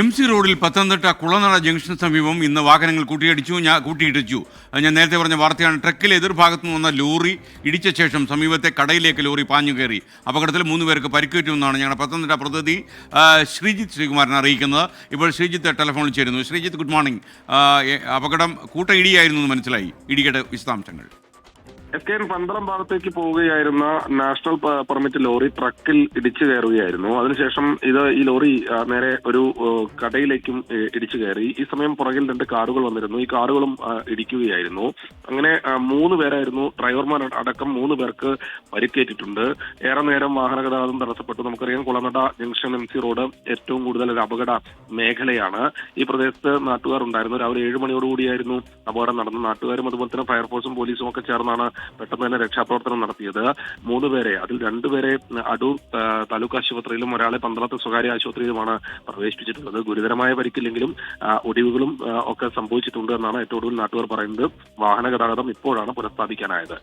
MC റോഡിൽ Pathanamthitta Kulanada junction സമീപം ഇന്ന് വാഹനങ്ങൾ കൂട്ടിയിടിച്ചു. ഞാൻ നേരത്തെ പറഞ്ഞ വാർത്തയാണ്. ട്രക്കിൽ എതിർഭാഗത്തു നിന്ന് വന്ന ലോറി ഇടിച്ച ശേഷം സമീപത്തെ കടയിലേക്ക് ലോറി പാഞ്ഞു കയറി. അപകടത്തിൽ 3 പേർക്ക് പരിക്കേറ്റുമെന്നാണ് ഞങ്ങളുടെ പത്തനംതിട്ട പ്രതിനിധി ശ്രീജിത്ത് ശ്രീകുമാരനെ അറിയിക്കുന്നത്. ഇപ്പോൾ ശ്രീജിത്ത് ടെലിഫോണിൽ ചേരുന്നു. Sreejith, good morning. അപകടം കൂട്ടയിടിയായിരുന്നു എന്ന് മനസ്സിലായി. ഇടിയുടെ വിശദാംശങ്ങൾ. SKN പന്തളം ഭാഗത്തേക്ക് പോവുകയായിരുന്ന നാഷണൽ പെർമിറ്റ് ലോറി ട്രക്കിൽ ഇടിച്ചു കയറുകയായിരുന്നു. അതിനുശേഷം ഈ ലോറി നേരെ ഒരു കടയിലേക്കും ഇടിച്ചു കയറി. ഈ സമയം പുറകിൽ 2 കാറുകൾ വന്നിരുന്നു. ഈ കാറുകളും ഇടിക്കുകയായിരുന്നു. അങ്ങനെ 3 പേരായിരുന്നു. ഡ്രൈവർമാർ അടക്കം 3 പേർക്ക് പരിക്കേറ്റിട്ടുണ്ട്. ഏറെ നേരം വാഹന ഗതാഗതം തടസ്സപ്പെട്ടു. നമുക്കറിയാം, കുളനട ജംഗ്ഷൻ MC റോഡ് ഏറ്റവും കൂടുതൽ ഒരു അപകട മേഖലയാണ്. ഈ പ്രദേശത്ത് നാട്ടുകാർ ഉണ്ടായിരുന്നു. രാവിലെ 7 മണിയോടുകൂടിയായിരുന്നു അപകടം നടന്നത്. നാട്ടുകാരും അതുപോലെ തന്നെ ഫയർഫോഴ്സും പോലീസും ഒക്കെ ചേർന്നാണ് പെട്ടെന്ന് തന്നെ രക്ഷാപ്രവർത്തനം നടത്തിയത്. 3 പേരെ, അതിൽ 2 പേരെ അടൂർ താലൂക്ക് ആശുപത്രിയിലും ഒരാളെ പന്തളത്ത് സ്വകാര്യ ആശുപത്രിയിലുമാണ് പ്രവേശിപ്പിച്ചിട്ടുള്ളത്. ഗുരുതരമായ പരിക്കില്ലെങ്കിലും ഒടിവുകളും ഒക്കെ സംഭവിച്ചിട്ടുണ്ട് എന്നാണ് ഏറ്റവും ഒടുവിൽ നാട്ടുകാർ പറയുന്നത്. വാഹന ഗതാഗതം ഇപ്പോഴാണ് പുനഃസ്ഥാപിക്കാനായത്.